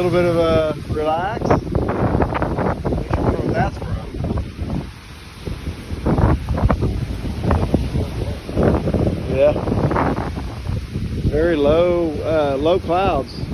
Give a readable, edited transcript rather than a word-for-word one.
little bit of a relax. I wonder what that's from. Yeah. Very low clouds.